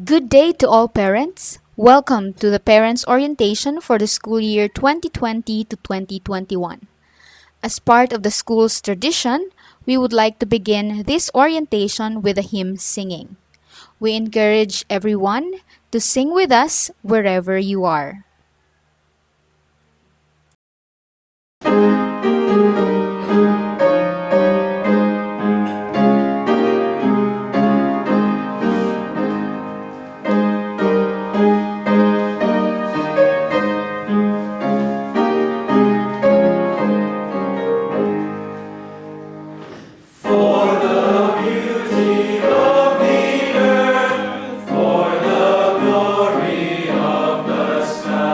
Good day to all parents. Welcome to the Parents Orientation for the school year 2020 to 2021. As part of the school's tradition, we would like to begin this orientation with a hymn singing. We encourage everyone to sing with us wherever you are. For the glory of the sky.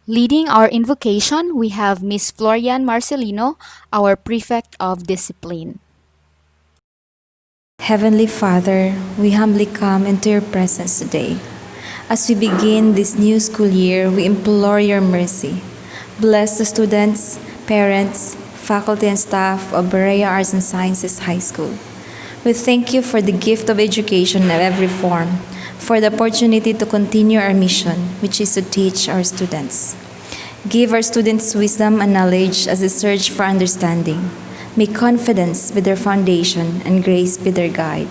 Leading our invocation, we have Miss Florian Marcelino, our Prefect of Discipline. Heavenly Father, we humbly come into your presence today. As we begin this new school year, we implore your mercy. Bless the students, parents, faculty, and staff of Berea Arts and Sciences High School. We thank you for the gift of education of every form, for the opportunity to continue our mission, which is to teach our students. Give our students wisdom and knowledge as they search for understanding. May confidence be their foundation and grace be their guide.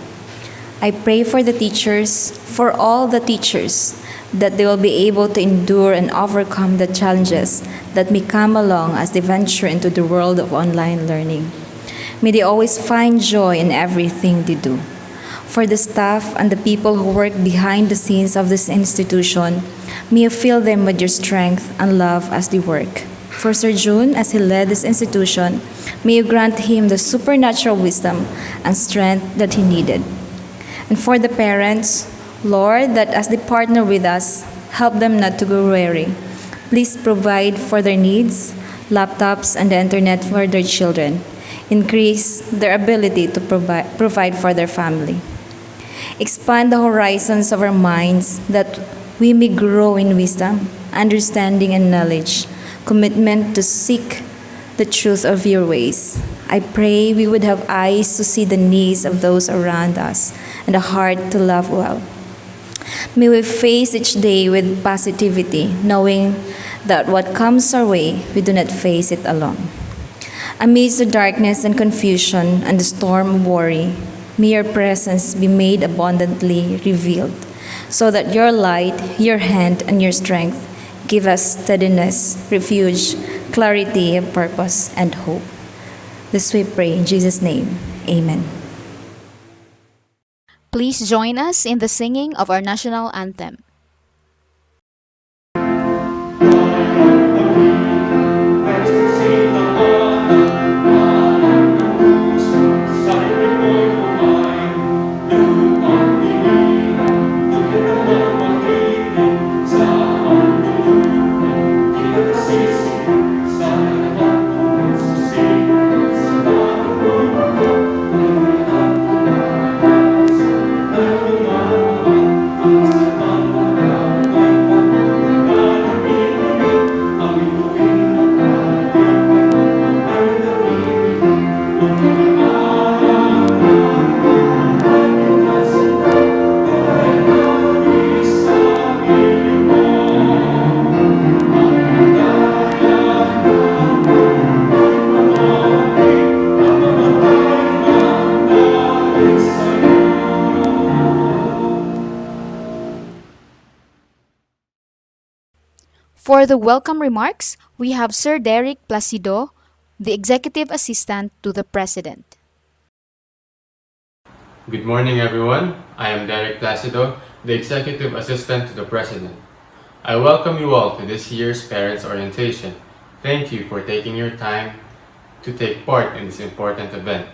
I pray for the teachers, for all the teachers, that they will be able to endure and overcome the challenges that may come along as they venture into the world of online learning. May they always find joy in everything they do. For the staff and the people who work behind the scenes of this institution, may you fill them with your strength and love as they work. For Sir June, as he led this institution, may you grant him the supernatural wisdom and strength that he needed. And for the parents, Lord, that as they partner with us, help them not to grow weary. Please provide for their needs, laptops, and the internet for their children. Increase their ability to provide for their family. Expand the horizons of our minds that we may grow in wisdom, understanding, and knowledge, commitment to seek the truth of your ways. I pray we would have eyes to see the needs of those around us and a heart to love well. May we face each day with positivity, knowing that what comes our way, we do not face it alone. Amidst the darkness and confusion and the storm of worry, may your presence be made abundantly revealed, so that your light, your hand, and your strength give us steadiness, refuge, clarity of purpose, and hope. This we pray in Jesus' name. Amen. Please join us in the singing of our national anthem. For the welcome remarks, we have Sir Derek Placido, the Executive Assistant to the President. Good morning, everyone. I am Derek Placido, the Executive Assistant to the President. I welcome you all to this year's Parents Orientation. Thank you for taking your time to take part in this important event.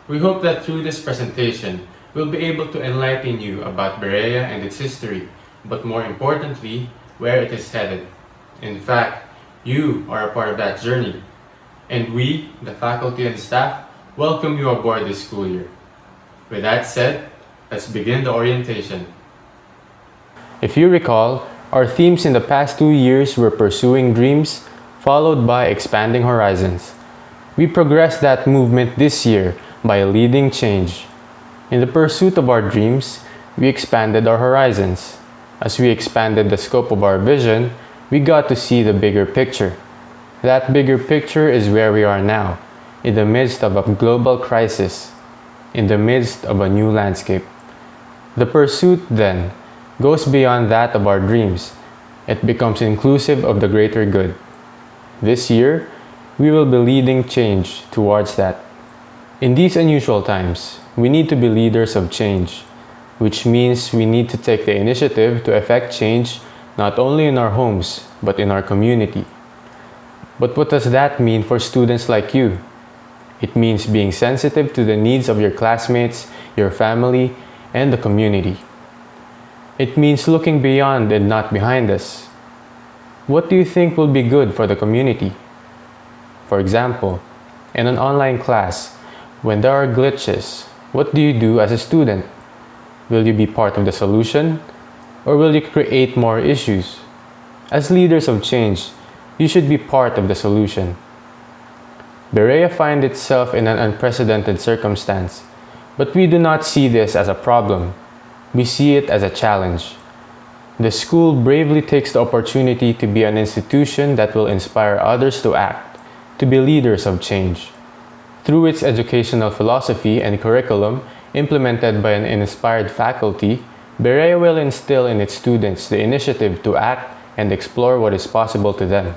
We hope that through this presentation, we'll be able to enlighten you about Berea and its history, but more importantly, where it is headed. In fact, you are a part of that journey, and we, the faculty and staff, welcome you aboard this school year. With that said, let's begin the orientation. If you recall, our themes in the past 2 years were pursuing dreams, followed by expanding horizons. We progressed that movement this year by leading change. In the pursuit of our dreams, we expanded our horizons. As we expanded the scope of our vision, we got to see the bigger picture. That bigger picture is where we are now, in the midst of a global crisis, in the midst of a new landscape. The pursuit, then, goes beyond that of our dreams. It becomes inclusive of the greater good. This year, we will be leading change towards that. In these unusual times, we need to be leaders of change, which means we need to take the initiative to effect change not only in our homes, but in our community. But what does that mean for students like you? It means being sensitive to the needs of your classmates, your family, and the community. It means looking beyond and not behind us. What do you think will be good for the community? For example, in an online class, when there are glitches, what do you do as a student? Will you be part of the solution, or will you create more issues? As leaders of change, you should be part of the solution. Berea finds itself in an unprecedented circumstance, but we do not see this as a problem. We see it as a challenge. The school bravely takes the opportunity to be an institution that will inspire others to act, to be leaders of change. Through its educational philosophy and curriculum implemented by an inspired faculty, Berea will instill in its students the initiative to act and explore what is possible to them.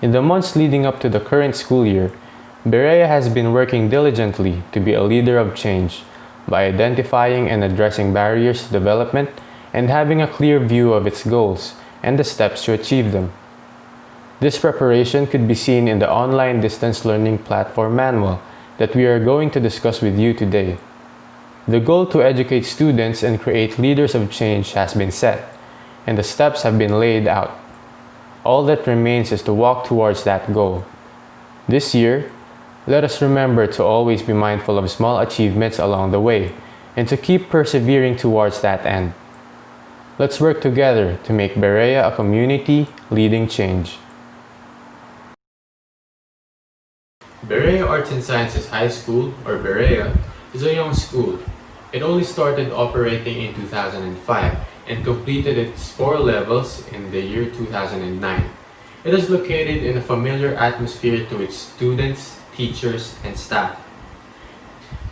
In the months leading up to the current school year, Berea has been working diligently to be a leader of change by identifying and addressing barriers to development and having a clear view of its goals and the steps to achieve them. This preparation could be seen in the online distance learning platform manual that we are going to discuss with you today. The goal to educate students and create leaders of change has been set, and the steps have been laid out. All that remains is to walk towards that goal. This year, let us remember to always be mindful of small achievements along the way and to keep persevering towards that end. Let's work together to make Berea a community leading change. Berea Arts and Sciences High School, or Berea, is a young school. It only started operating in 2005 and completed its 4 levels in the year 2009. It is located in a familiar atmosphere to its students, teachers, and staff.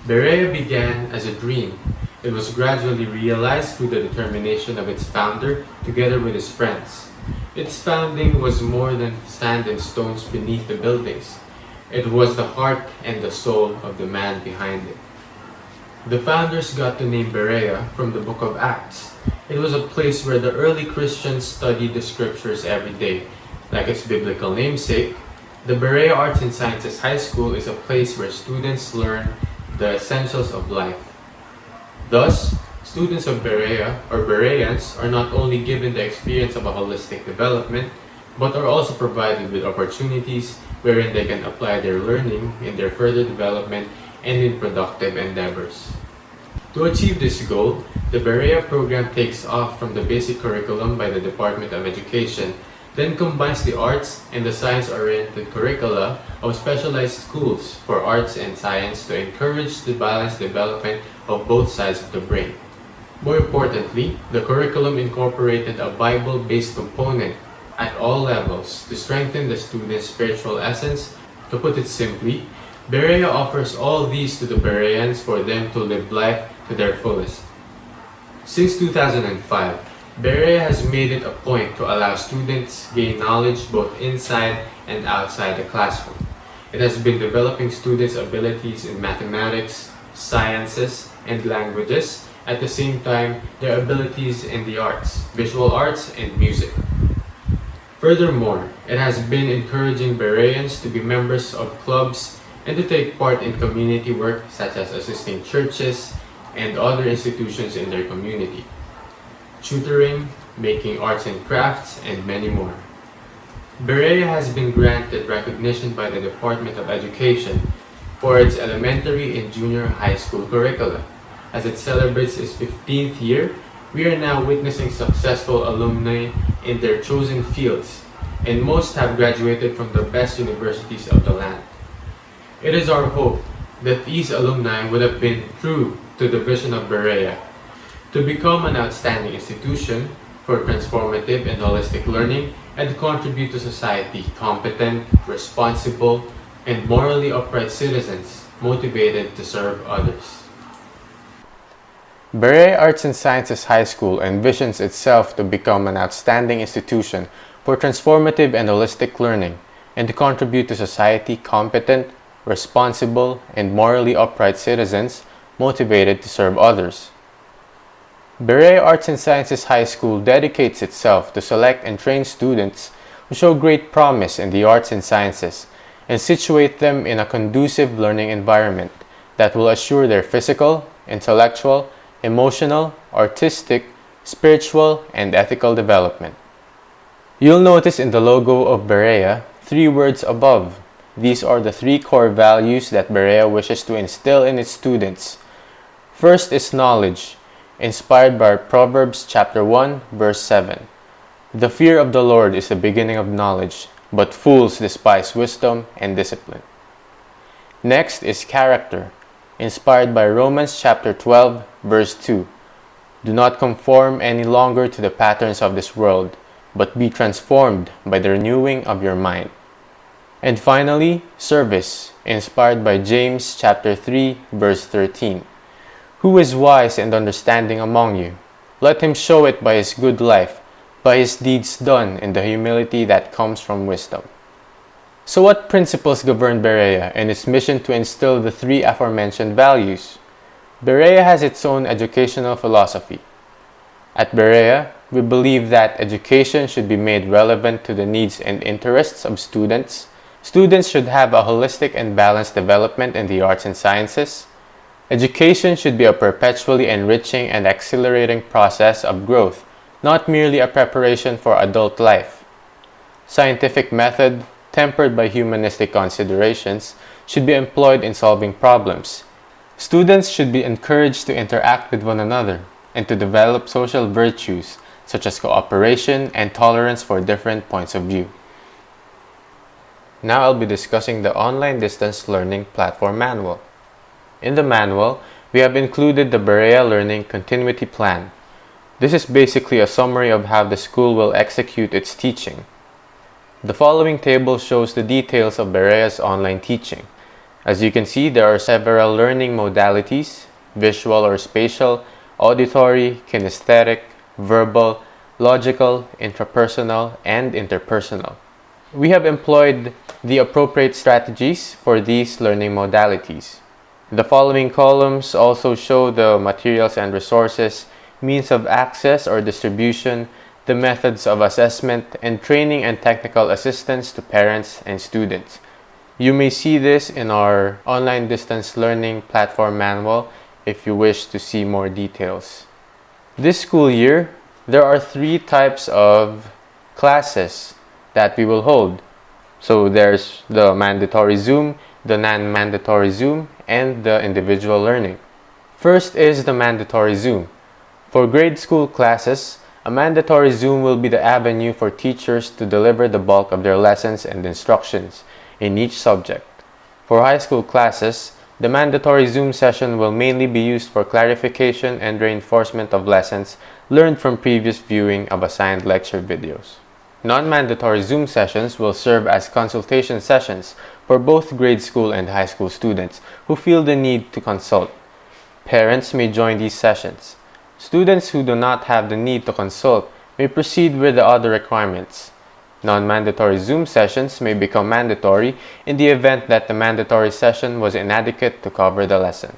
Berea began as a dream. It was gradually realized through the determination of its founder together with his friends. Its founding was more than sand and stones beneath the buildings. It was the heart and the soul of the man behind it. The founders got the name Berea from the book of Acts. It was a place where the early Christians studied the scriptures every day. Like its biblical namesake, the Berea Arts and Sciences High School is a place where students learn the essentials of life. Thus, students of Berea, or Bereans, are not only given the experience of a holistic development, but are also provided with opportunities wherein they can apply their learning in their further development and in productive endeavors. To achieve this goal, the Berea program takes off from the basic curriculum by the Department of Education, then combines the arts and the science-oriented curricula of specialized schools for arts and science to encourage the balanced development of both sides of the brain. More importantly, the curriculum incorporated a Bible-based component at all levels to strengthen the students' spiritual essence. To put it simply, Berea offers all these to the Bereans for them to live life to their fullest. Since 2005, Berea has made it a point to allow students gain knowledge both inside and outside the classroom. It has been developing students' abilities in mathematics, sciences, and languages, at the same time their abilities in the arts, visual arts, and music. Furthermore, it has been encouraging Bereans to be members of clubs and to take part in community work such as assisting churches and other institutions in their community, tutoring, making arts and crafts, and many more. Berea has been granted recognition by the Department of Education for its elementary and junior high school curricula. As it celebrates its 15th year, we are now witnessing successful alumni in their chosen fields, and most have graduated from the best universities of the land. It is our hope that these alumni would have been true to the vision of Berea, to become an outstanding institution for transformative and holistic learning and contribute to society competent, responsible, and morally upright citizens motivated to serve others. Berea Arts and Sciences High School envisions itself to become an outstanding institution for transformative and holistic learning and to contribute to society competent, responsible, and morally upright citizens motivated to serve others. Berea Arts and Sciences High School dedicates itself to select and train students who show great promise in the arts and sciences and situate them in a conducive learning environment that will assure their physical, intellectual, emotional, artistic, spiritual, and ethical development. You'll notice in the logo of Berea 3 words above. These are the 3 core values that Berea wishes to instill in its students. First is knowledge, inspired by Proverbs chapter 1, verse 7. The fear of the Lord is the beginning of knowledge, but fools despise wisdom and discipline. Next is character, inspired by Romans chapter 12, verse 2. Do not conform any longer to the patterns of this world, but be transformed by the renewing of your mind. And finally, service, inspired by James chapter 3, verse 13. Who is wise and understanding among you? Let him show it by his good life, by his deeds done in the humility that comes from wisdom. So what principles govern Berea and its mission to instill the 3 aforementioned values? Berea has its own educational philosophy. At Berea, we believe that education should be made relevant to the needs and interests of students. Students should have a holistic and balanced development in the arts and sciences. Education should be a perpetually enriching and accelerating process of growth, not merely a preparation for adult life. Scientific method, tempered by humanistic considerations, should be employed in solving problems. Students should be encouraged to interact with one another and to develop social virtues such as cooperation and tolerance for different points of view. Now I'll be discussing the Online Distance Learning Platform Manual. In the manual, we have included the Berea Learning Continuity Plan. This is basically a summary of how the school will execute its teaching. The following table shows the details of Berea's online teaching. As you can see, there are several learning modalities: visual or spatial, auditory, kinesthetic, verbal, logical, intrapersonal, and interpersonal. We have employed the appropriate strategies for these learning modalities. The following columns also show the materials and resources, means of access or distribution, the methods of assessment, and training and technical assistance to parents and students. You may see this in our Online Distance Learning Platform Manual if you wish to see more details. This school year, there are 3 types of classes that we will hold. So there's the mandatory Zoom, the non-mandatory Zoom, and the individual learning. First is the mandatory Zoom. For grade school classes, a mandatory Zoom will be the avenue for teachers to deliver the bulk of their lessons and instructions in each subject. For high school classes, the mandatory Zoom session will mainly be used for clarification and reinforcement of lessons learned from previous viewing of assigned lecture videos. Non-mandatory Zoom sessions will serve as consultation sessions for both grade school and high school students who feel the need to consult. Parents may join these sessions. Students who do not have the need to consult may proceed with the other requirements. Non-mandatory Zoom sessions may become mandatory in the event that the mandatory session was inadequate to cover the lesson.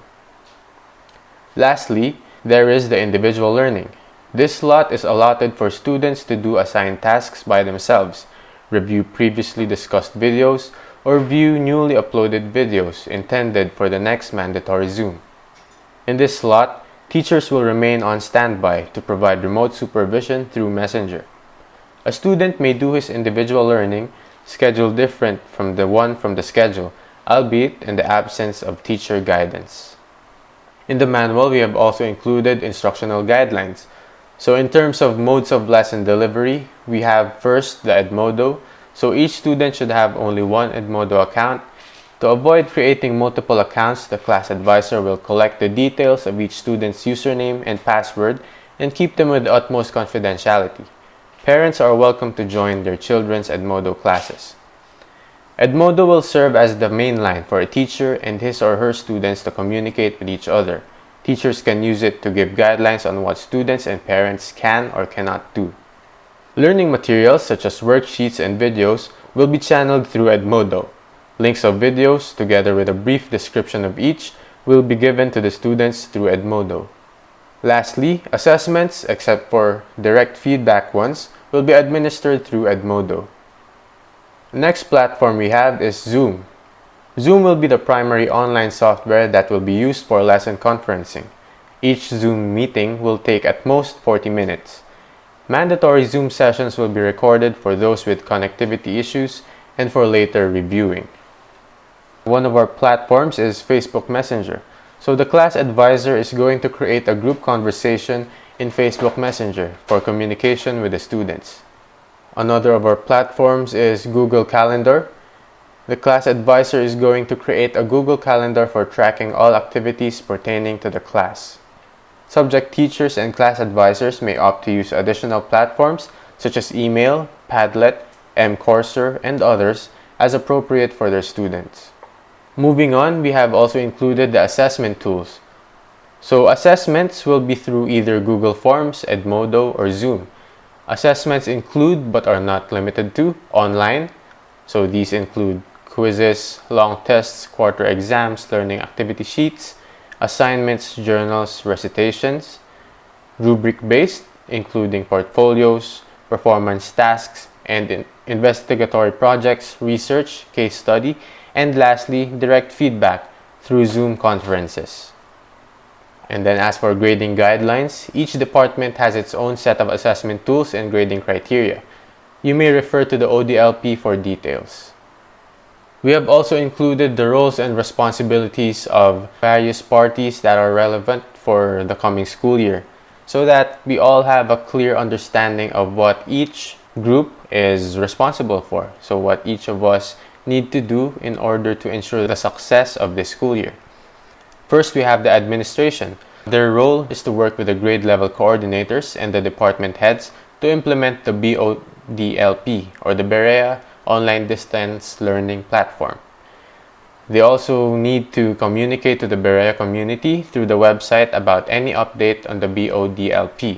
Lastly, there is the individual learning. This slot is allotted for students to do assigned tasks by themselves, review previously discussed videos, or view newly uploaded videos intended for the next mandatory Zoom. In this slot, teachers will remain on standby to provide remote supervision through Messenger. A student may do his individual learning schedule different from the one from the schedule, albeit in the absence of teacher guidance. In the manual, we have also included instructional guidelines. So in terms of modes of lesson delivery, we have first the Edmodo. So each student should have only one Edmodo account. To avoid creating multiple accounts, the class advisor will collect the details of each student's username and password and keep them with the utmost confidentiality. Parents are welcome to join their children's Edmodo classes. Edmodo will serve as the main line for a teacher and his or her students to communicate with each other. Teachers can use it to give guidelines on what students and parents can or cannot do. Learning materials such as worksheets and videos will be channeled through Edmodo. Links of videos, together with a brief description of each, will be given to the students through Edmodo. Lastly, assessments, except for direct feedback ones, will be administered through Edmodo. The next platform we have is Zoom. Zoom will be the primary online software that will be used for lesson conferencing. Each Zoom meeting will take at most 40 minutes. Mandatory Zoom sessions will be recorded for those with connectivity issues and for later reviewing. One of our platforms is Facebook Messenger. So the class advisor is going to create a group conversation in Facebook Messenger for communication with the students. Another of our platforms is Google Calendar. The class advisor is going to create a Google Calendar for tracking all activities pertaining to the class. Subject teachers and class advisors may opt to use additional platforms such as email, Padlet, mCourser, and others as appropriate for their students. Moving on, we have also included the assessment tools. So assessments will be through either Google Forms, Edmodo, or Zoom. Assessments include, but are not limited to, online. So these include quizzes, long tests, quarter exams, learning activity sheets, assignments, journals, recitations, rubric-based, including portfolios, performance tasks, and investigatory projects, research, case study, and lastly, direct feedback through Zoom conferences. And then as for grading guidelines, each department has its own set of assessment tools and grading criteria. You may refer to the ODLP for details. We have also included the roles and responsibilities of various parties that are relevant for the coming school year, so that we all have a clear understanding of what each group is responsible for, so what each of us need to do in order to ensure the success of this school year. First, we have the administration. Their role is to work with the grade level coordinators and the department heads to implement the BODLP, or the Berea Online Distance Learning Platform. They also need to communicate to the Berea community through the website about any update on the BODLP.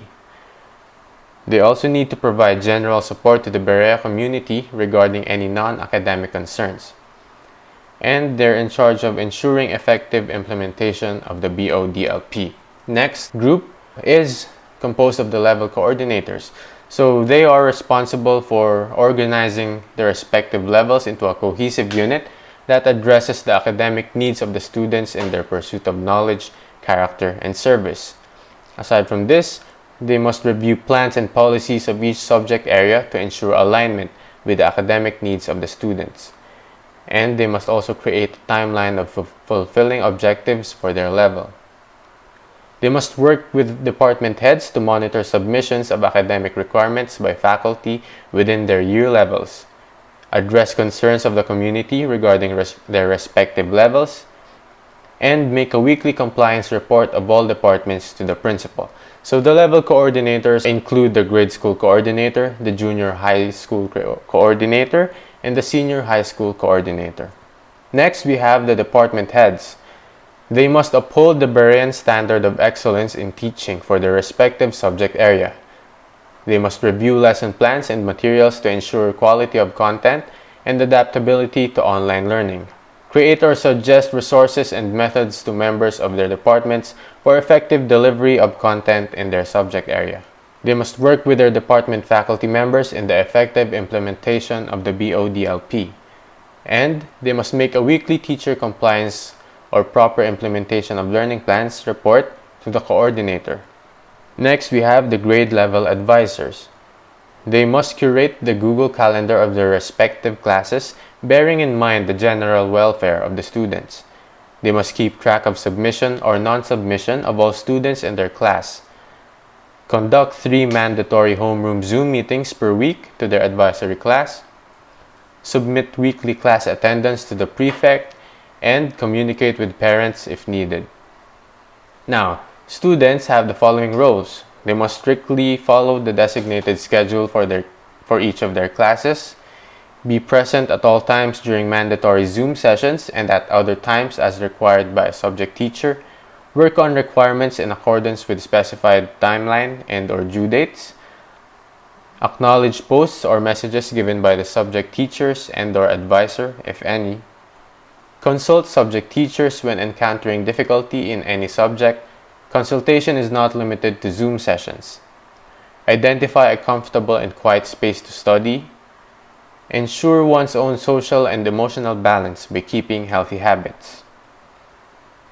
They also need to provide general support to the Berea community regarding any non-academic concerns. And they're in charge of ensuring effective implementation of the BODLP. Next group is composed of the level coordinators. So they are responsible for organizing the respective levels into a cohesive unit that addresses the academic needs of the students in their pursuit of knowledge, character, and service. Aside from this, they must review plans and policies of each subject area to ensure alignment with the academic needs of the students. And they must also create a timeline of fulfilling objectives for their level. They must work with department heads to monitor submissions of academic requirements by faculty within their year levels, address concerns of the community regarding their respective levels, and make a weekly compliance report of all departments to the principal. So the level coordinators include the grade school coordinator, the junior high school coordinator, and the senior high school coordinator. Next, we have the department heads. They must uphold the Berean standard of excellence in teaching for their respective subject area. They must review lesson plans and materials to ensure quality of content and adaptability to online learning. Create or suggest resources and methods to members of their departments for effective delivery of content in their subject area. They must work with their department faculty members in the effective implementation of the BODLP. And they must make a weekly teacher compliance or proper implementation of learning plans report to the coordinator. Next, we have the grade level advisors. They must curate the Google Calendar of their respective classes, bearing in mind the general welfare of the students. They must keep track of submission or non-submission of all students in their class. Conduct 3 mandatory homeroom Zoom meetings per week to their advisory class. Submit weekly class attendance to the prefect, and communicate with parents if needed. Now, students have the following roles. They must strictly follow the designated schedule for each of their classes, be present at all times during mandatory Zoom sessions and at other times as required by a subject teacher, work on requirements in accordance with specified timeline and or due dates, acknowledge posts or messages given by the subject teachers and or advisor, if any, consult subject teachers when encountering difficulty in any subject. Consultation is not limited to Zoom sessions. Identify a comfortable and quiet space to study. Ensure one's own social and emotional balance by keeping healthy habits.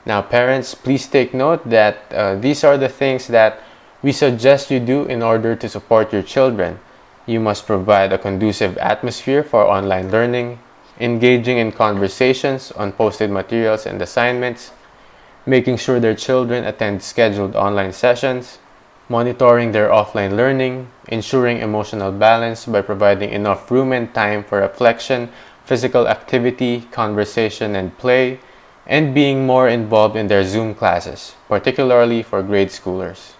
Now, parents, please take note that these are the things that we suggest you do in order to support your children. You must provide a conducive atmosphere for online learning, engaging in conversations on posted materials and assignments, making sure their children attend scheduled online sessions, monitoring their offline learning, ensuring emotional balance by providing enough room and time for reflection, physical activity, conversation, and play, and being more involved in their Zoom classes, particularly for grade schoolers.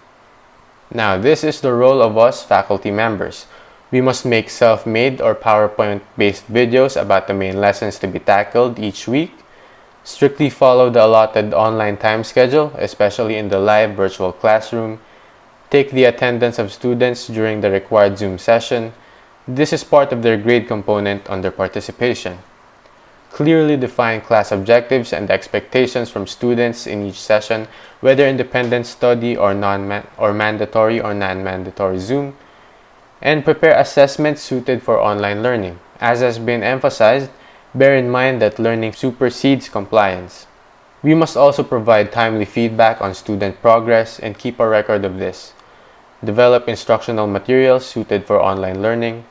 Now, this is the role of us faculty members. We must make self-made or PowerPoint-based videos about the main lessons to be tackled each week, strictly follow the allotted online time schedule, especially in the live virtual classroom, take the attendance of students during the required Zoom session. This is part of their grade component under participation. Clearly define class objectives and expectations from students in each session, whether independent study or mandatory or non-mandatory Zoom, and prepare assessments suited for online learning. As has been emphasized, bear in mind that learning supersedes compliance. We must also provide timely feedback on student progress and keep a record of this. Develop instructional materials suited for online learning.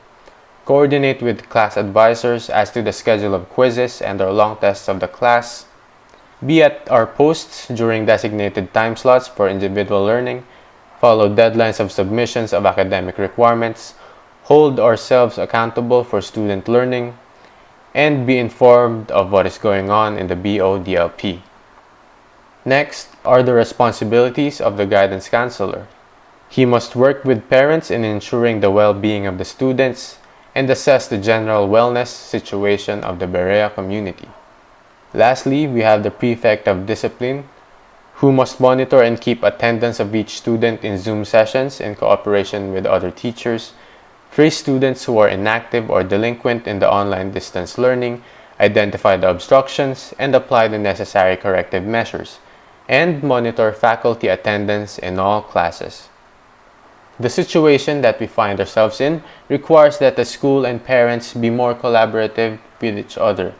Coordinate with class advisors as to the schedule of quizzes and or long tests of the class. Be at our posts during designated time slots for individual learning. Follow deadlines of submissions of academic requirements. Hold ourselves accountable for student learning. And be informed of what is going on in the BODLP. Next are the responsibilities of the guidance counselor. He must work with parents in ensuring the well-being of the students and assess the general wellness situation of the Berea community. Lastly, we have the prefect of discipline, who must monitor and keep attendance of each student in Zoom sessions in cooperation with other teachers, trace students who are inactive or delinquent in the online distance learning, identify the obstructions, and apply the necessary corrective measures, and monitor faculty attendance in all classes. The situation that we find ourselves in requires that the school and parents be more collaborative with each other.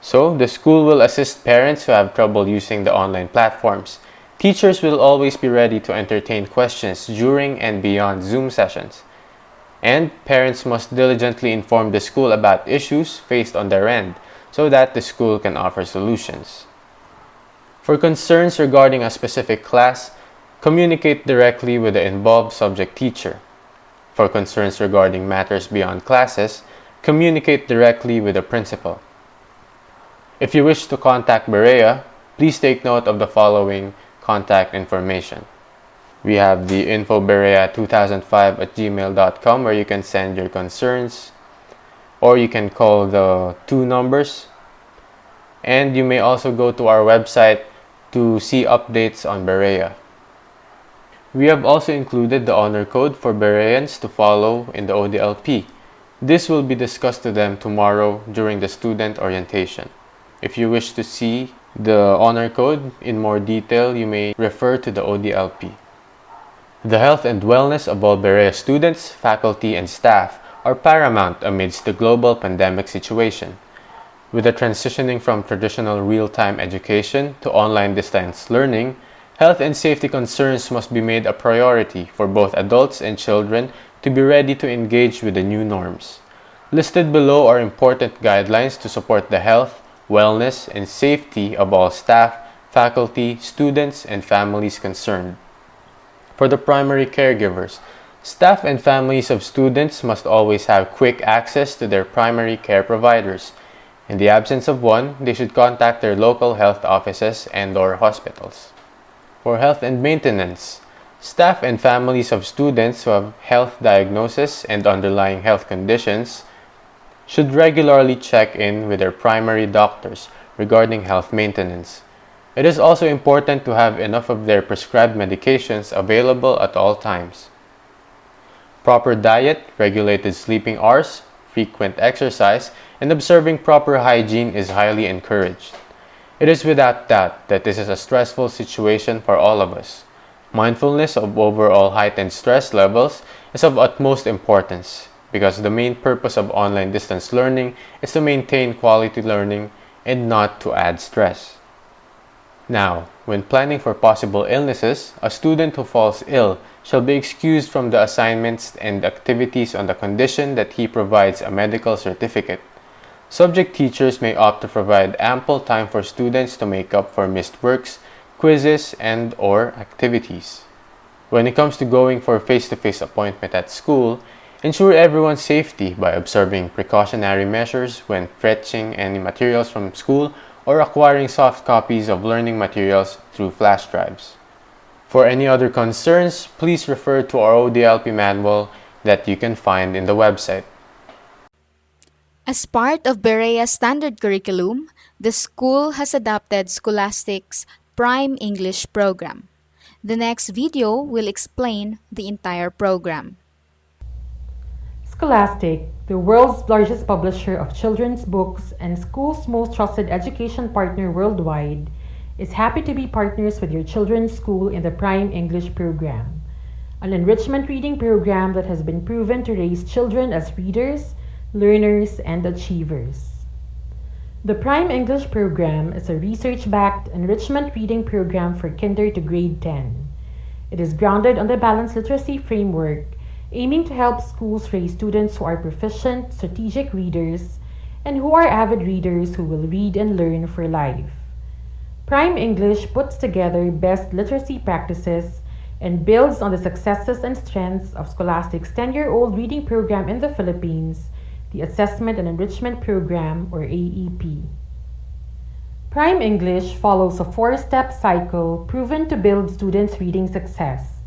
So, the school will assist parents who have trouble using the online platforms. Teachers will always be ready to entertain questions during and beyond Zoom sessions. And parents must diligently inform the school about issues faced on their end so that the school can offer solutions. For concerns regarding a specific class, communicate directly with the involved subject teacher. For concerns regarding matters beyond classes, communicate directly with the principal. If you wish to contact Berea, please take note of the following contact information. We have the infoberea2005@gmail.com where you can send your concerns, or you can call the two numbers. And you may also go to our website to see updates on Berea. We have also included the honor code for Bereans to follow in the ODLP. This will be discussed to them tomorrow during the student orientation. If you wish to see the honor code in more detail, you may refer to the ODLP. The health and wellness of all Berea students, faculty, and staff are paramount amidst the global pandemic situation. With the transitioning from traditional real-time education to online distance learning, health and safety concerns must be made a priority for both adults and children to be ready to engage with the new norms. Listed below are important guidelines to support the health, wellness, and safety of all staff, faculty, students, and families concerned. For the primary caregivers, staff and families of students must always have quick access to their primary care providers. In the absence of one, they should contact their local health offices and/or hospitals. For health and maintenance, staff and families of students who have health diagnosis and underlying health conditions should regularly check in with their primary doctors regarding health maintenance. It is also important to have enough of their prescribed medications available at all times. Proper diet, regulated sleeping hours, frequent exercise, and observing proper hygiene is highly encouraged. It is without doubt that this is a stressful situation for all of us. Mindfulness of overall heightened stress levels is of utmost importance because the main purpose of online distance learning is to maintain quality learning and not to add stress. Now, when planning for possible illnesses, a student who falls ill shall be excused from the assignments and activities on the condition that he provides a medical certificate. Subject teachers may opt to provide ample time for students to make up for missed works, quizzes, and/or activities. When it comes to going for a face-to-face appointment at school, ensure everyone's safety by observing precautionary measures when fetching any materials from school or acquiring soft copies of learning materials through flash drives. For any other concerns, please refer to our ODLP manual that you can find in the website. As part of Berea's standard curriculum, the school has adopted Scholastic's Prime English program. The next video will explain the entire program. Scholastic, the world's largest publisher of children's books and school's most trusted education partner worldwide, is happy to be partners with your children's school in the Prime English program, an enrichment reading program that has been proven to raise children as readers, learners, and achievers. The Prime English program is a research-backed enrichment reading program for kinder to grade 10. It is grounded on the balanced literacy framework, aiming to help schools raise students who are proficient, strategic readers and who are avid readers who will read and learn for life. Prime English puts together best literacy practices and builds on the successes and strengths of Scholastic's 10-year-old reading program in the Philippines, the Assessment and Enrichment Program, or AEP. Prime English follows a 4-step cycle proven to build students' reading success: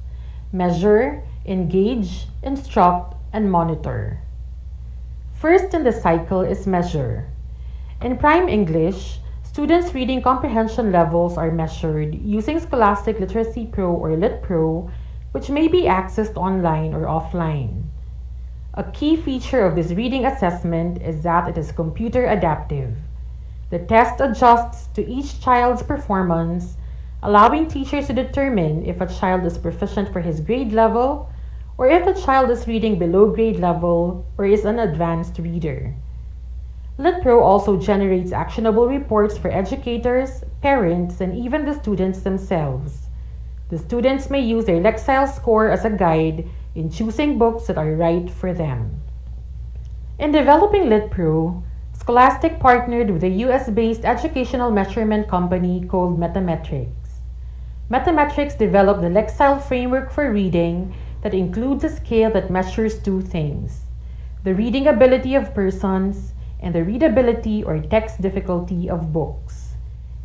measure, engage, instruct, and monitor. First in the cycle is measure. In Prime English, students' reading comprehension levels are measured using Scholastic Literacy Pro or Lit Pro, which may be accessed online or offline. A key feature of this reading assessment is that it is computer adaptive. The test adjusts to each child's performance, allowing teachers to determine if a child is proficient for his grade level, or if the child is reading below grade level or is an advanced reader. LitPro also generates actionable reports for educators, parents, and even the students themselves. The students may use their Lexile score as a guide in choosing books that are right for them. In developing LitPro, Scholastic partnered with a US-based educational measurement company called Metametrics. Metametrics developed the Lexile framework for reading that includes a scale that measures two things: the reading ability of persons and the readability or text difficulty of books.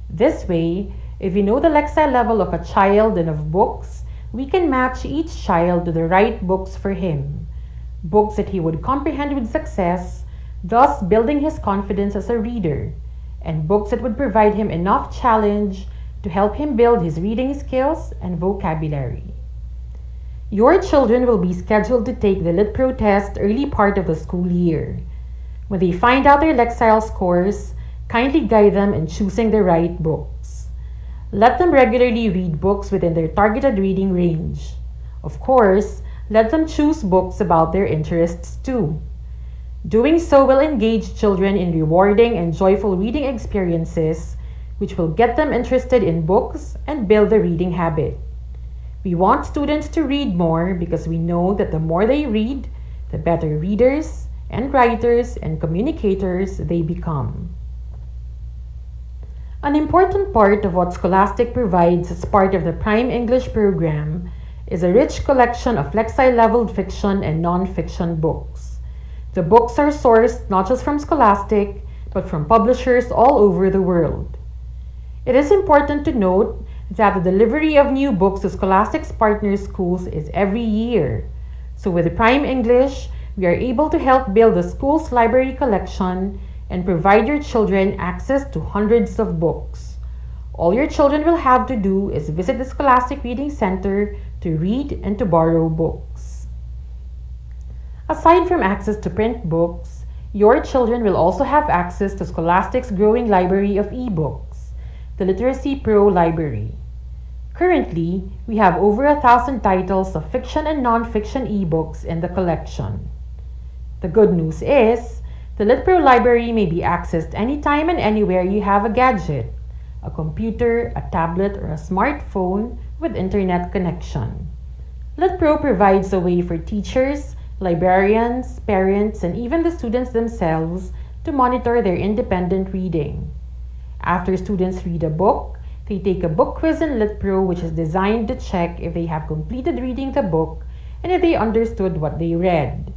This way, if we know the Lexile level of a child and of books, we can match each child to the right books for him, books that he would comprehend with success, thus building his confidence as a reader, and books that would provide him enough challenge to help him build his reading skills and vocabulary. Your children will be scheduled to take the LitPro test early part of the school year. When they find out their Lexile scores, kindly guide them in choosing the right books. Let them regularly read books within their targeted reading range. Of course, let them choose books about their interests too. Doing so will engage children in rewarding and joyful reading experiences, which will get them interested in books and build the reading habit. We want students to read more because we know that the more they read, the better readers and writers and communicators they become. An important part of what Scholastic provides as part of the Prime English program is a rich collection of Lexile-leveled fiction and non-fiction books. The books are sourced not just from Scholastic, but from publishers all over the world. It is important to note that the delivery of new books to Scholastic's partner schools is every year. So with Prime English, we are able to help build the school's library collection and provide your children access to hundreds of books. All your children will have to do is visit the Scholastic Reading Center to read and to borrow books. Aside from access to print books, your children will also have access to Scholastic's growing library of ebooks, the Literacy Pro Library. Currently, we have over 1,000 titles of fiction and non-fiction ebooks in the collection. The good news is, the LitPro library may be accessed anytime and anywhere you have a gadget, a computer, a tablet, or a smartphone with internet connection. LitPro provides a way for teachers, librarians, parents, and even the students themselves to monitor their independent reading. After students read a book, they take a book quiz in LitPro, which is designed to check if they have completed reading the book and if they understood what they read.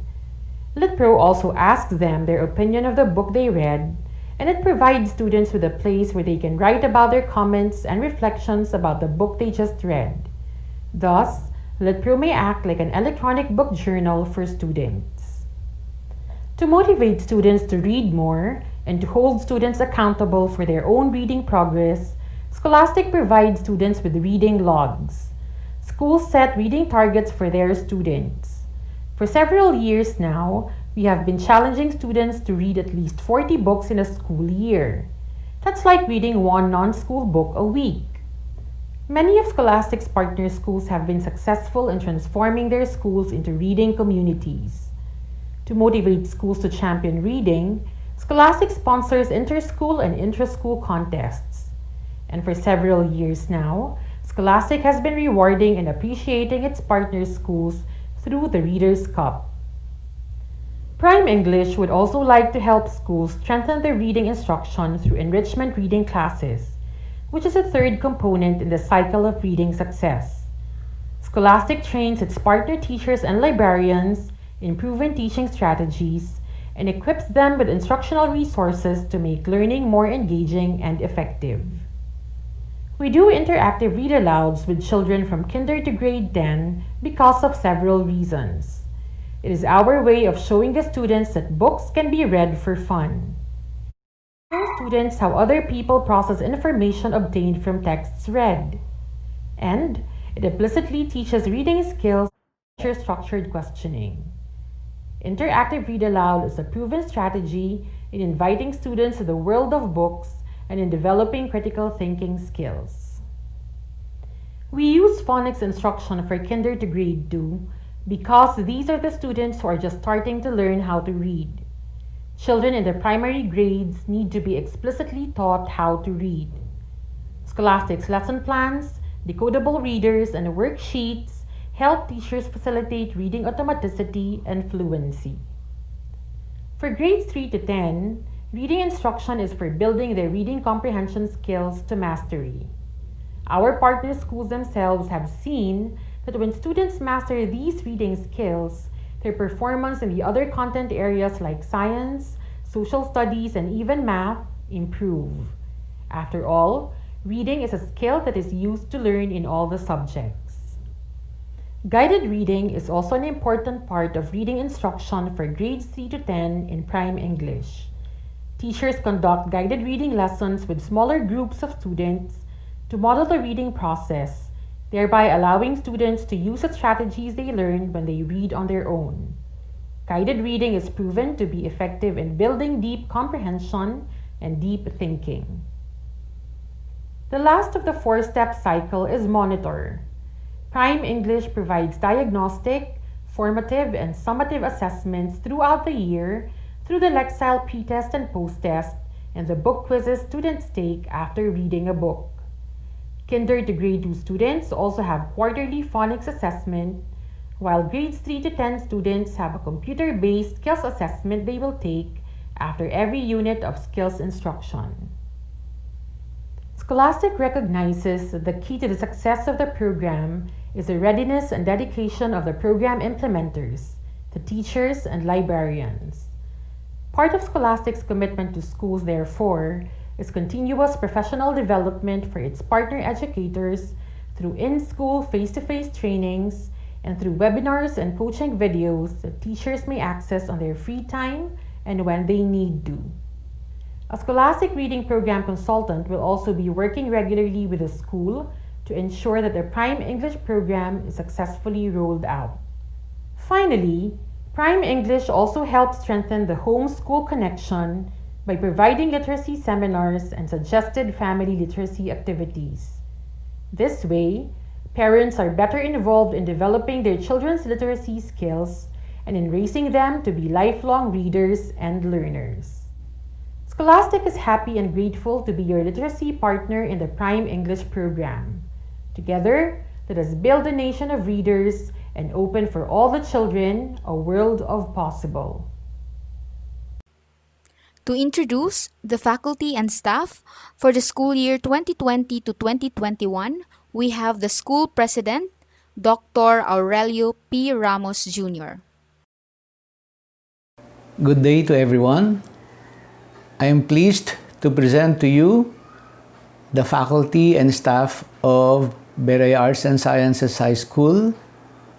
LitPro also asks them their opinion of the book they read, and it provides students with a place where they can write about their comments and reflections about the book they just read. Thus, LitPro may act like an electronic book journal for students. To motivate students to read more and to hold students accountable for their own reading progress, Scholastic provides students with reading logs. Schools set reading targets for their students. For several years now, we have been challenging students to read at least 40 books in a school year. That's like reading one non-school book a week. Many of Scholastic's partner schools have been successful in transforming their schools into reading communities. To motivate schools to champion reading, Scholastic sponsors inter-school and intra-school contests. And for several years now, Scholastic has been rewarding and appreciating its partner schools through the Reader's Cup. Prime English would also like to help schools strengthen their reading instruction through enrichment reading classes, which is a third component in the cycle of reading success. Scholastic trains its partner teachers and librarians in proven teaching strategies and equips them with instructional resources to make learning more engaging and effective. We do interactive read-alouds with children from kinder to grade 10 because of several reasons. It is our way of showing the students that books can be read for fun. Show students how other people process information obtained from texts read. And it implicitly teaches reading skills and structured questioning. Interactive read-aloud is a proven strategy in inviting students to the world of books and in developing critical thinking skills. We use phonics instruction for kinder to grade 2 because these are the students who are just starting to learn how to read. Children in the primary grades need to be explicitly taught how to read. Scholastic's lesson plans, decodable readers, and worksheets help teachers facilitate reading automaticity and fluency. For grades 3 to 10, reading instruction is for building their reading comprehension skills to mastery. Our partner schools themselves have seen that when students master these reading skills, their performance in the other content areas like science, social studies, and even math improve. After all, reading is a skill that is used to learn in all the subjects. Guided reading is also an important part of reading instruction for grades 3 to 10 in Prime English. Teachers conduct guided reading lessons with smaller groups of students to model the reading process, thereby allowing students to use the strategies they learned when they read on their own. Guided reading is proven to be effective in building deep comprehension and deep thinking. The last of the four-step cycle is monitor. Prime English provides diagnostic, formative, and summative assessments throughout the year through the Lexile pre-test and post-test and the book quizzes students take after reading a book. Kinder to grade 2 students also have quarterly phonics assessment, while grades 3 to 10 students have a computer-based skills assessment they will take after every unit of skills instruction. Scholastic recognizes that the key to the success of the program is the readiness and dedication of the program implementers, the teachers and librarians. Part of Scholastic's commitment to schools, therefore, is continuous professional development for its partner educators through in-school face-to-face trainings and through webinars and coaching videos that teachers may access on their free time and when they need to. A Scholastic Reading Program consultant will also be working regularly with the school to ensure that the Prime English program is successfully rolled out. Finally, Prime English also helps strengthen the home-school connection by providing literacy seminars and suggested family literacy activities. This way, parents are better involved in developing their children's literacy skills and in raising them to be lifelong readers and learners. Scholastic is happy and grateful to be your literacy partner in the Prime English program. Together, let us build a nation of readers and open for all the children a world of possible. To introduce the faculty and staff for the school year 2020 to 2021, we have the school president, Dr. Aurelio P. Ramos Jr. Good day to everyone. I am pleased to present to you the faculty and staff of Berea Arts and Sciences High School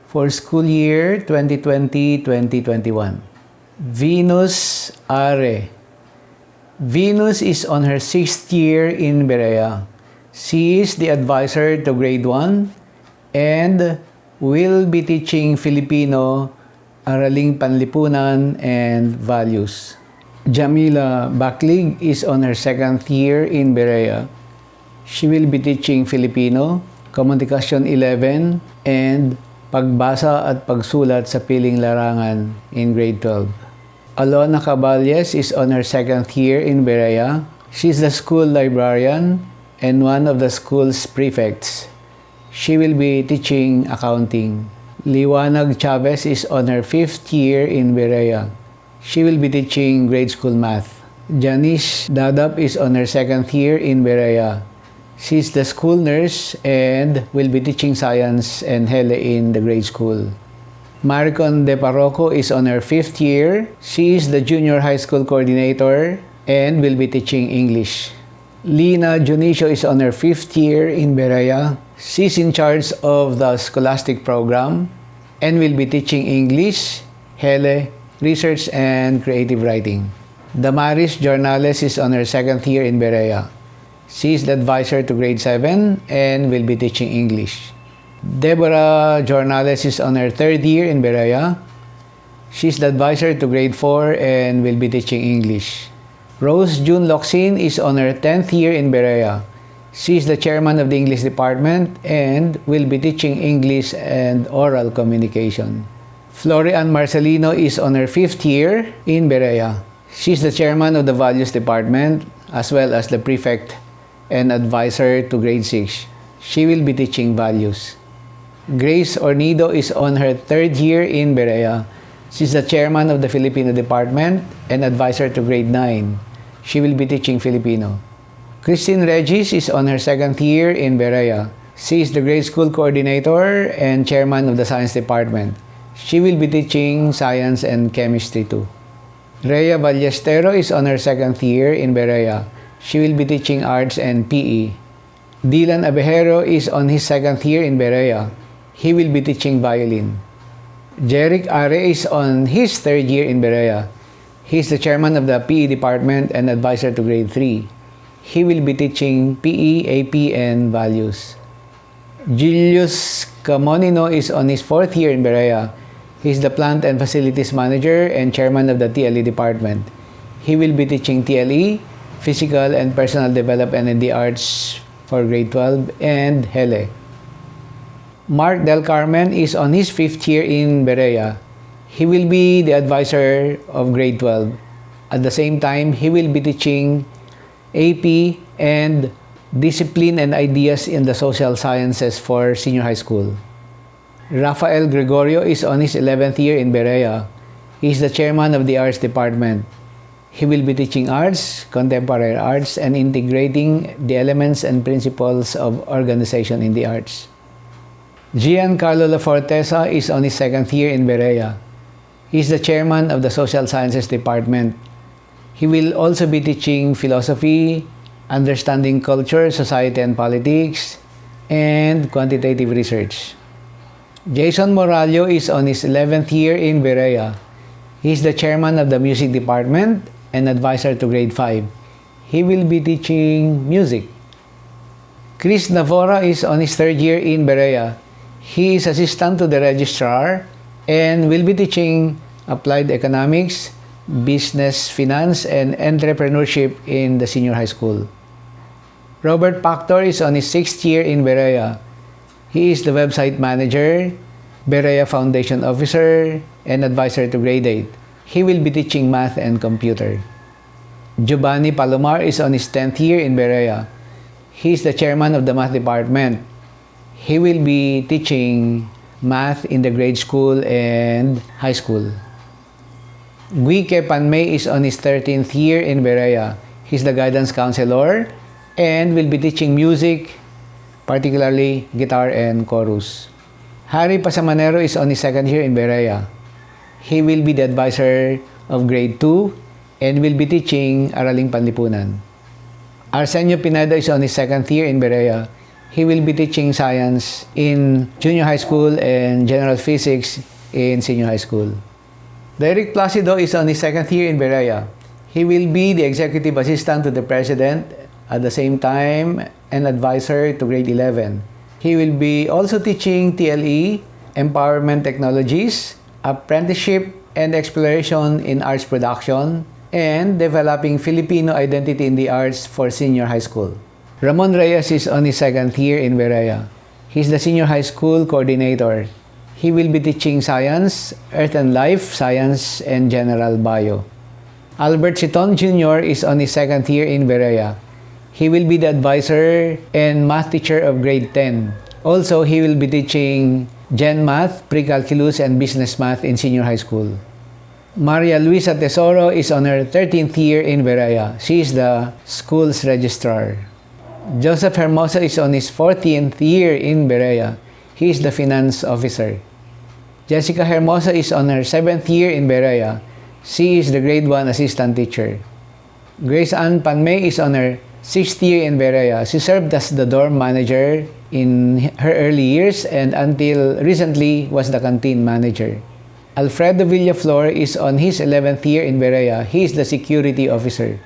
for school year 2020-2021. Venus Are. Venus is on her 6th year in Berea. She is the advisor to grade 1 and will be teaching Filipino, Araling Panlipunan, and Values. Jamila Baklig is on her 2nd year in Berea. She will be teaching Filipino, Komunikasyon 11, and Pagbasa at Pagsulat sa Piling Larangan in grade 12. Alona Caballes is on her 2nd year in Berea. She is the school librarian and one of the school's prefects. She will be teaching accounting. Liwanag Chavez is on her 5th year in Berea. She will be teaching grade school math. Janice Dadap is on her 2nd year in Berea. She is the school nurse and will be teaching science and hele in the grade school. Maricon De Parroco is on her 5th year. She is the junior high school coordinator and will be teaching English. Lina Junicio is on her 5th year in Berea. She's in charge of the scholastic program and will be teaching English, hele, research, and creative writing. Damaris Jornales is on her 2nd year in Berea. She is the advisor to grade 7 and will be teaching English. Deborah Jornales is on her 3rd year in Berea. She's the advisor to grade 4 and will be teaching English. Rose June Locsin is on her 10th year in Berea. She is the chairman of the English department and will be teaching English and oral communication. Florian Marcelino is on her 5th year in Berea. She's the chairman of the values department as well as the prefect and advisor to grade 6. She will be teaching values. Grace Ornido is on her 3rd year in Berea. She's the chairman of the Filipino department and advisor to grade 9. She will be teaching Filipino. Christine Regis is on her 2nd year in Berea. She is the grade school coordinator and chairman of the science department. She will be teaching science and chemistry too. Rhea Ballestero is on her 2nd year in Berea. She will be teaching arts and PE. Dylan Abejero is on his 2nd year in Berea. He will be teaching violin. Jeric Are is on his 3rd year in Berea. He is the chairman of the PE department and advisor to grade 3. He will be teaching PE, AP, and values. Julius Camonino is on his 4th year in Berea. He is the plant and facilities manager and chairman of the TLE department. He will be teaching TLE, physical and personal development in the arts for grade 12, and hele. Mark Del Carmen is on his 5th year in Berea. He will be the advisor of grade 12. At the same time, he will be teaching AP and discipline and ideas in the social sciences for senior high school. Rafael Gregorio is on his 11th year in Berea. He is the chairman of the arts department. He will be teaching arts, contemporary arts, and integrating the elements and principles of organization in the arts. Giancarlo La Fortesa is on his 2nd year in Berea. He is the chairman of the social sciences department. He will also be teaching philosophy, understanding culture, society, and politics, and quantitative research. Jason Morallo is on his 11th year in Berea. He is the chairman of the music department and advisor to grade 5. He will be teaching music. Chris Navora is on his 3rd year in Berea. He is assistant to the registrar and will be teaching applied economics, business, finance, and entrepreneurship in the senior high school. Robert Pactor is on his 6th year in Berea. He is the website manager, Berea Foundation officer, and advisor to grade 8. He will be teaching math and computer. Giovanni Palomar is on his 10th year in Berea. He is the chairman of the math department. He will be teaching math in the grade school and high school. Guike Panmay is on his 13th year in Berea. He's the guidance counselor and will be teaching music, particularly guitar and chorus. Harry Pasamanero is on his 2nd year in Berea. He will be the advisor of grade 2 and will be teaching Araling Panlipunan. Arsenio Pineda is on his 2nd year in Berea. He will be teaching science in junior high school and general physics in senior high school. Derek Placido is on his 2nd year in Berea. He will be the executive assistant to the president, at the same time an advisor to grade 11. He will be also teaching TLE, Empowerment Technologies, Apprenticeship and Exploration in Arts Production, and Developing Filipino Identity in the Arts for senior high school. Ramon Reyes is on his 2nd year in Berea. He's the senior high school coordinator. He will be teaching science, earth and life, science, and general bio. Albert Citon Jr. is on his 2nd year in Berea. He will be the advisor and math teacher of grade 10. Also, he will be teaching Gen Math, Pre-Calculus, and Business Math in senior high school. Maria Luisa Tesoro is on her 13th year in Berea. She is the school's registrar. Joseph Hermosa is on his 14th year in Berea. He is the finance officer. Jessica Hermosa is on her 7th year in Berea. She is the grade 1 assistant teacher. Grace Ann Panmay is on her 6th year in Berea. She served as the dorm manager in her early years and until recently was the canteen manager. Alfredo Villaflor is on his 11th year in Berea. He is the security officer.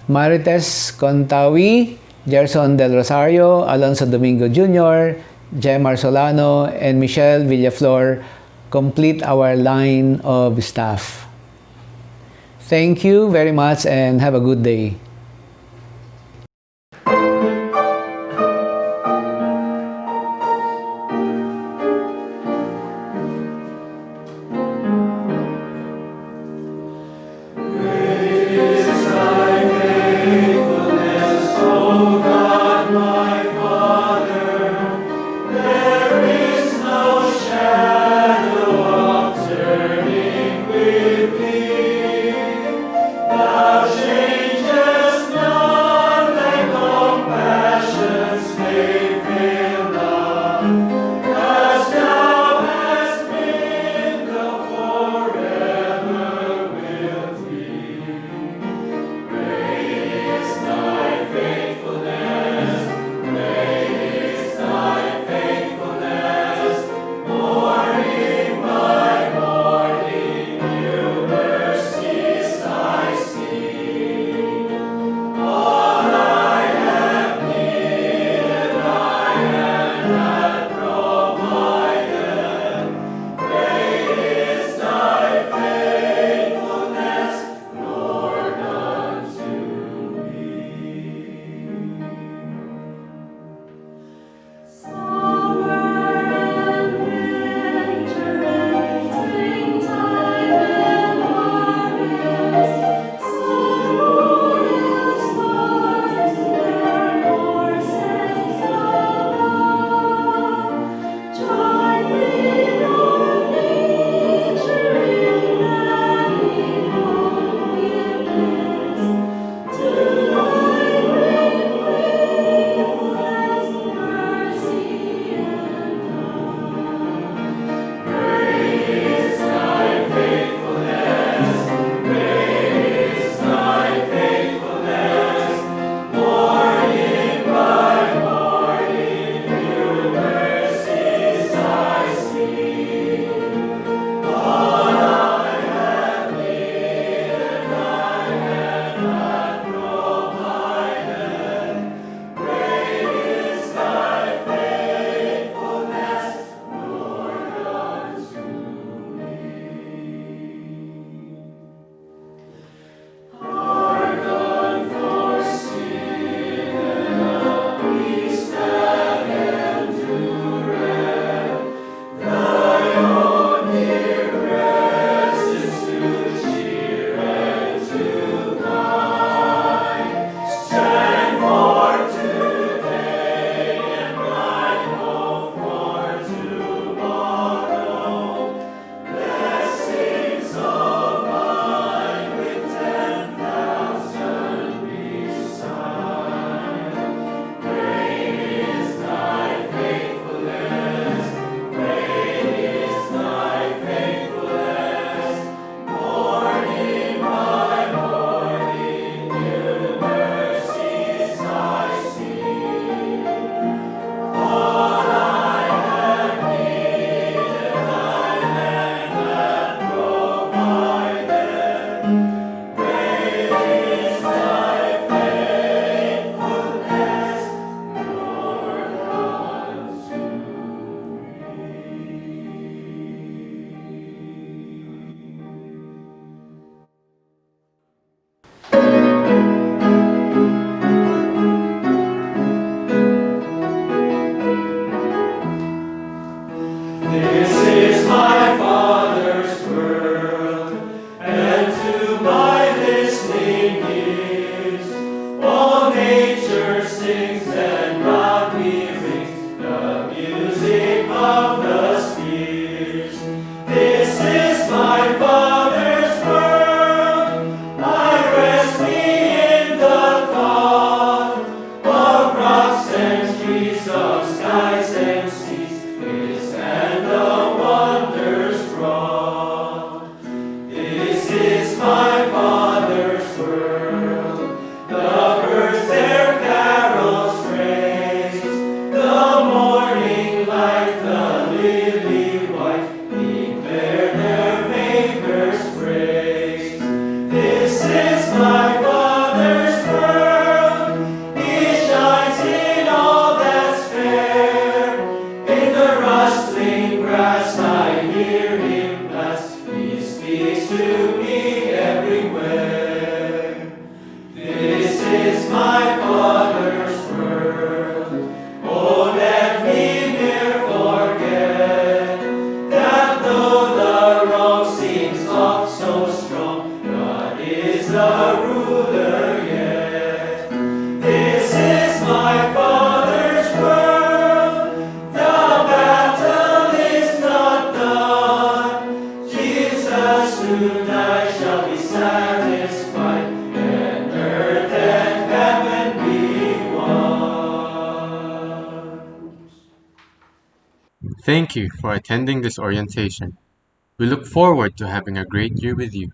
Marites Contawi, Gerson Del Rosario, Alonso Domingo Jr., Jemar Solano, and Michelle Villaflor complete our line of staff. Thank you very much and have a good day. Thou changest my Father's world. The birds their carols raise, the morning light, the lily white, declare their Maker's praise. This is my Father's world, He shines in all that's fair. In the rustling grass I hear Him bless, He speaks to me everywhere. This is my Father's world. Oh, let me ne'er forget that though the wrong seems oft so strong, God is the ruler yet. This is my Father's world. The battle is not done. Jesus who died shall be satisfied, and earth and heaven be one. Thank you for attending this orientation. We look forward to having a great year with you.